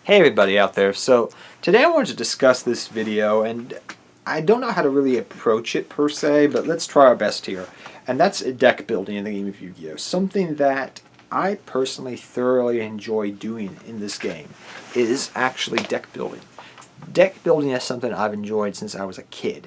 Hey everybody out there. So today I wanted to discuss this video, and I don't know how to really approach it per se, but let's try our best here. And that's deck building in the game of Yu-Gi-Oh! Something that I personally thoroughly enjoy doing in this game is actually deck building. Deck building is something I've enjoyed since I was a kid.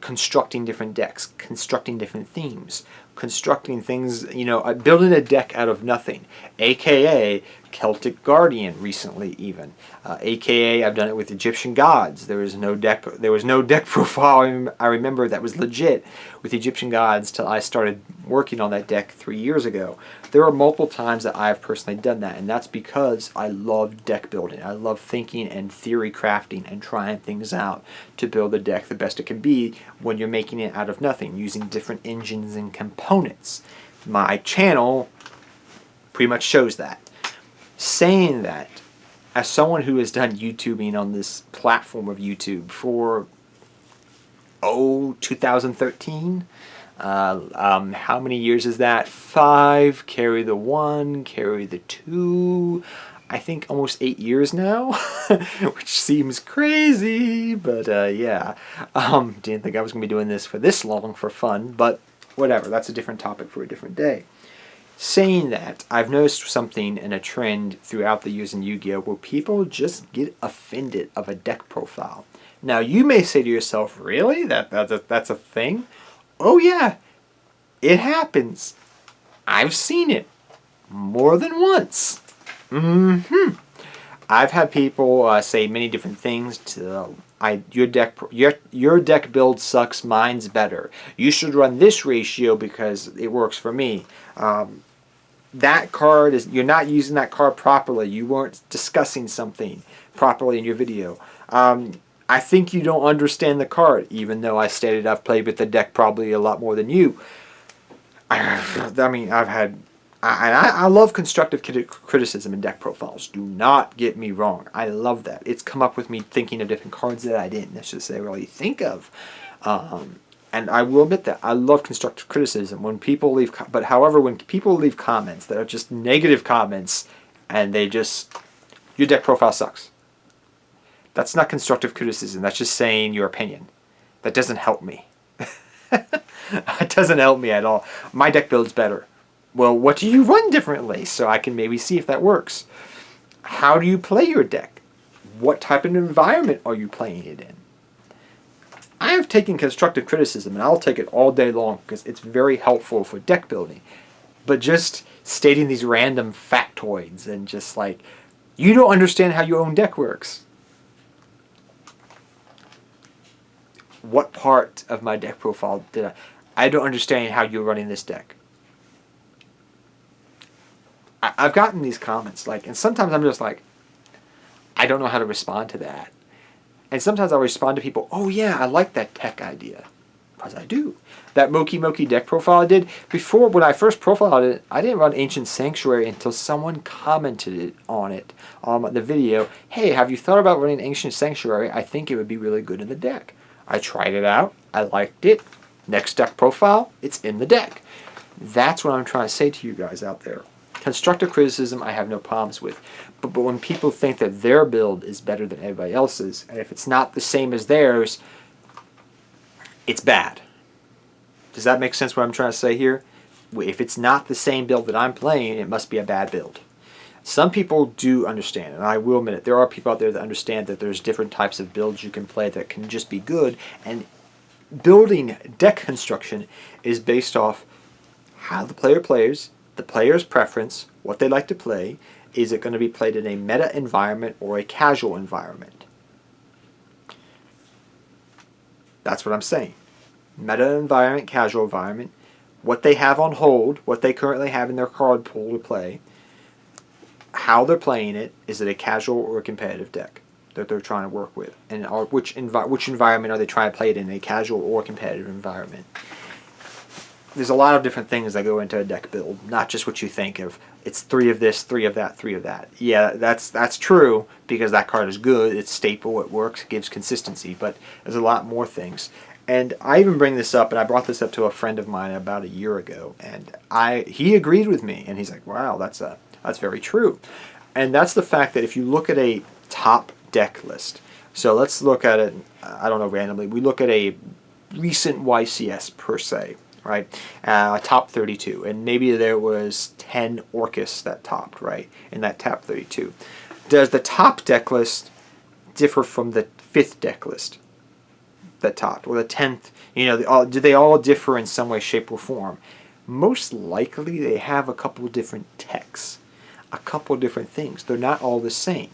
Constructing different decks, constructing different themes, constructing things, building a deck out of nothing, aka Celtic Guardian recently even, aka I've done it with Egyptian gods. There was no deck profile I remember that was legit with Egyptian gods till I started working on that deck 3 years ago. There are multiple times that I've personally done that, and that's because I love deck building. I love thinking and theory crafting and trying things out to build a deck the best it can be when you're making it out of nothing, using different engines and components. My channel pretty much shows that. Saying that, as someone who has done YouTubing on this platform of YouTube for 2013, how many years is that? 5, carry the 1, carry the 2, I think almost 8 years now, which seems crazy, but yeah. Didn't think I was going to be doing this for this long for fun, but whatever, that's a different topic for a different day. Saying that, I've noticed something in a trend throughout the years in Yu-Gi-Oh! Where people just get offended of a deck profile. Now, you may say to yourself, really? That's a thing? Oh yeah, it happens. I've seen it more than once. I've had people say many different things to your deck build sucks, mine's better. You should run this ratio because it works for me. That card is, you're not using that card properly. You weren't discussing something properly in your video. I think you don't understand the card, even though I stated I've played with the deck probably a lot more than you. I mean, I love constructive criticism in deck profiles. Do not get me wrong. I love that. It's come up with me thinking of different cards that I didn't necessarily think of. And I will admit that I love constructive criticism when people leave. But however, when people leave comments that are just negative comments, and they just, your deck profile sucks. That's not constructive criticism. That's just saying your opinion. That doesn't help me. It doesn't help me at all. My deck build's better. Well, what do you run differently? So I can maybe see if that works. How do you play your deck? What type of environment are you playing it in? I have taken constructive criticism, and I'll take it all day long because it's very helpful for deck building. But just stating these random factoids and just like, you don't understand how your own deck works. What part of my deck profile did I don't understand how you're running this deck. I've gotten these comments, like, and sometimes I'm just like, I don't know how to respond to that. And sometimes I'll respond to people, oh yeah, I like that tech idea. Because I do. That Moki Moki deck profile I did, before, when I first profiled it, I didn't run Ancient Sanctuary until someone commented on it, on the video, hey, have you thought about running Ancient Sanctuary? I think it would be really good in the deck. I tried it out, I liked it. Next deck profile, it's in the deck. That's what I'm trying to say to you guys out there. Constructive criticism I have no problems with. But when people think that their build is better than everybody else's, and if it's not the same as theirs, it's bad. Does that make sense what I'm trying to say here? If it's not the same build that I'm playing, it must be a bad build. Some people do understand, and I will admit it, there are people out there that understand that there's different types of builds you can play that can just be good, and building deck construction is based off how the player plays, the player's preference, what they like to play. Is it going to be played in a meta environment or a casual environment? That's what I'm saying. Meta environment, casual environment, what they have on hold, what they currently have in their card pool to play, how they're playing it, is it a casual or a competitive deck that they're trying to work with, and which environment are they trying to play it in, a casual or competitive environment? There's a lot of different things that go into a deck build, not just what you think of. It's 3 of this, 3 of that, 3 of that. Yeah, that's true because that card is good, it's staple, it works, it gives consistency, but there's a lot more things. And I even bring this up, and I brought this up to a friend of mine about a year ago, and he agreed with me, and he's like, wow, that's very true. And that's the fact that if you look at a top deck list. So let's look at it, I don't know, randomly. We look at a recent YCS per se, right? Top 32. And maybe there was 10 Orcus that topped, right? In that top 32. Does the top deck list differ from the 5th deck list that topped? Or the 10th? Do they all differ in some way, shape, or form? Most likely they have a couple of different techs. A couple of different things. They're not all the same.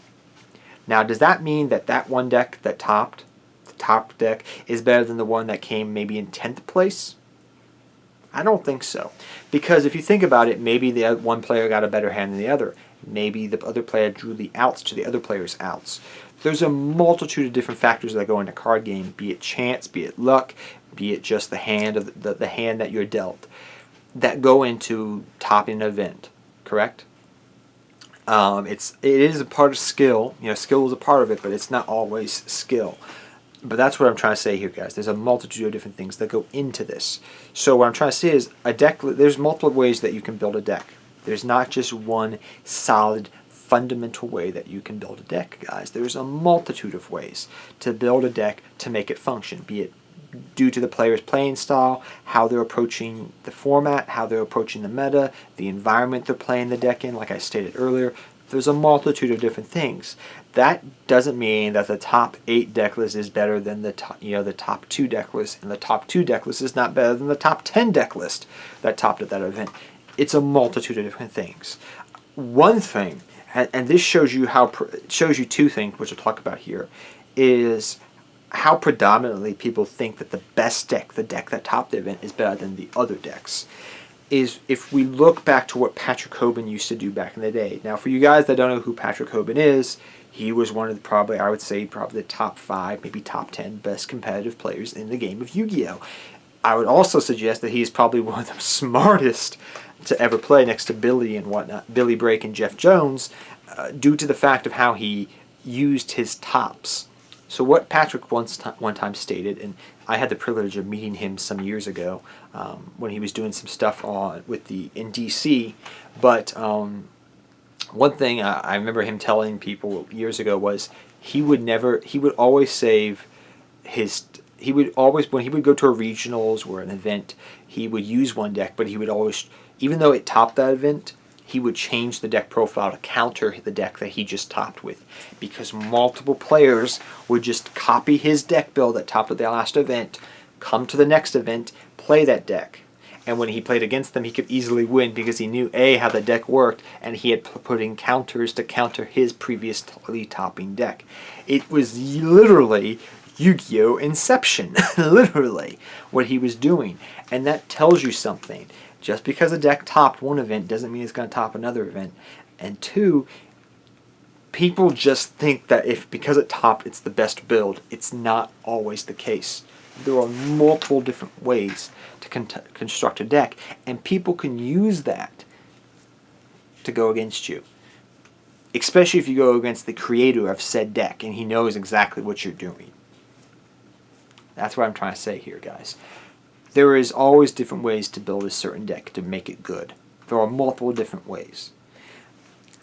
Now, does that mean that that one deck that topped, the top deck, is better than the one that came maybe in 10th place? I don't think so. Because if you think about it, maybe the one player got a better hand than the other. Maybe the other player drew the outs to the other player's outs. There's a multitude of different factors that go into a card game, be it chance, be it luck, be it just the hand of the hand that you're dealt, that go into topping an event, correct? It is a part of skill. Skill is a part of it, but it's not always skill. But that's what I'm trying to say here, guys. There's a multitude of different things that go into this. So what I'm trying to say is a deck. There's multiple ways that you can build a deck. There's not just one solid, fundamental way that you can build a deck, guys. There's a multitude of ways to build a deck to make it function, be it due to the player's playing style, how they're approaching the format, how they're approaching the meta, the environment they're playing the deck in, like I stated earlier. There's a multitude of different things. That doesn't mean that the top 8 deck list is better than the top 2 deck list, and the top 2 deck list is not better than the top 10 deck list that topped at that event. It's a multitude of different things. One thing, and this shows you two things, which I'll talk about here, is how predominantly people think that the best deck, the deck that topped the event, is better than the other decks. Is if we look back to what Patrick Hoban used to do back in the day. Now, for you guys that don't know who Patrick Hoban is, he was one of the probably the top 5, maybe top 10 best competitive players in the game of Yu-Gi-Oh! I would also suggest that he's probably one of the smartest to ever play next to Billy and whatnot, Billy Brake and Jeff Jones, due to the fact of how he used his tops. So what Patrick one time stated, and I had the privilege of meeting him some years ago when he was doing some stuff in DC. But one thing I remember him telling people years ago was he would always save his. When he would go to a regionals or an event, he would use one deck, but he would always, even though it topped that event, he would change the deck profile to counter the deck that he just topped with, because multiple players would just copy his deck build that topped at the last event, come to the next event, play that deck. And when he played against them, he could easily win because he knew how the deck worked, and he had put in counters to counter his previously topping deck. It was literally Yu-Gi-Oh! Inception, literally, what he was doing. And that tells you something. Just because a deck topped one event doesn't mean it's going to top another event. And 2, people just think that because it topped, it's the best build. It's not always the case. There are multiple different ways to construct a deck, and people can use that to go against you. Especially if you go against the creator of said deck, and he knows exactly what you're doing. That's what I'm trying to say here, guys. There is always different ways to build a certain deck to make it good. There are multiple different ways.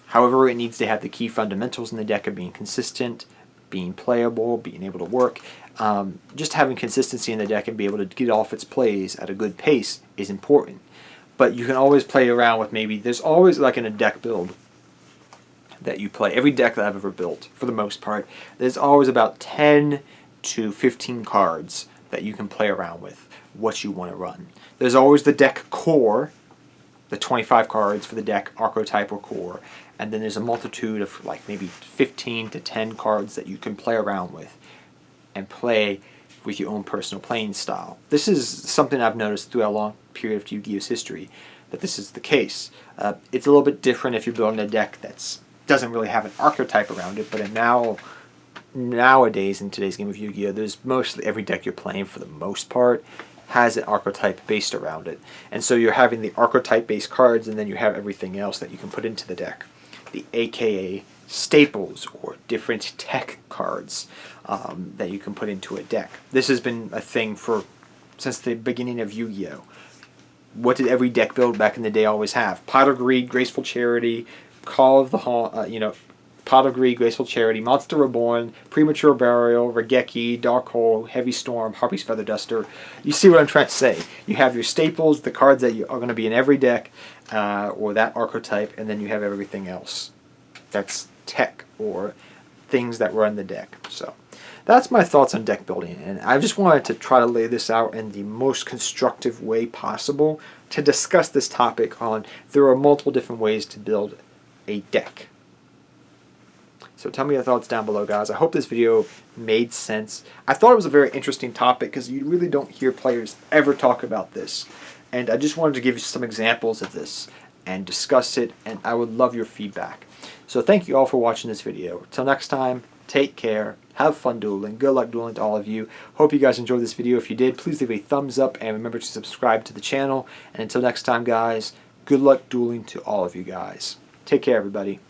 However, it needs to have the key fundamentals in the deck of being consistent, being playable, being able to work. Just having consistency in the deck and be able to get off its plays at a good pace is important. But you can always play around with there's always like in a deck build that you play. Every deck that I've ever built, for the most part, there's always about 10 to 15 cards that you can play around with what you want to run. There's always the deck core, the 25 cards for the deck archetype or core, and then there's a multitude of maybe 15 to 10 cards that you can play around with and play with your own personal playing style. This is something I've noticed throughout a long period of Yu-Gi-Oh's history, that this is the case. It's a little bit different if you're building a deck that doesn't really have an archetype around it, but nowadays in today's game of Yu-Gi-Oh, there's mostly every deck you're playing for the most part has an archetype based around it. And so you're having the archetype based cards, and then you have everything else that you can put into the deck. The AKA staples or different tech cards that you can put into a deck. This has been a thing since the beginning of Yu-Gi-Oh! What did every deck build back in the day always have? Pot of Greed, Graceful Charity, Call of the Pot of Greed, Graceful Charity, Monster Reborn, Premature Burial, Regeki, Dark Hole, Heavy Storm, Harpy's Feather Duster. You see what I'm trying to say. You have your staples, the cards that are going to be in every deck, or that archetype, and then you have everything else. That's tech, or things that were in the deck. So that's my thoughts on deck building, and I just wanted to try to lay this out in the most constructive way possible to discuss this topic on there are multiple different ways to build a deck. So tell me your thoughts down below, guys. I hope this video made sense. I thought it was a very interesting topic because you really don't hear players ever talk about this. And I just wanted to give you some examples of this and discuss it, and I would love your feedback. So thank you all for watching this video. Till next time, take care, have fun dueling, good luck dueling to all of you. Hope you guys enjoyed this video. If you did, please leave a thumbs up and remember to subscribe to the channel. And until next time, guys, good luck dueling to all of you guys. Take care, everybody.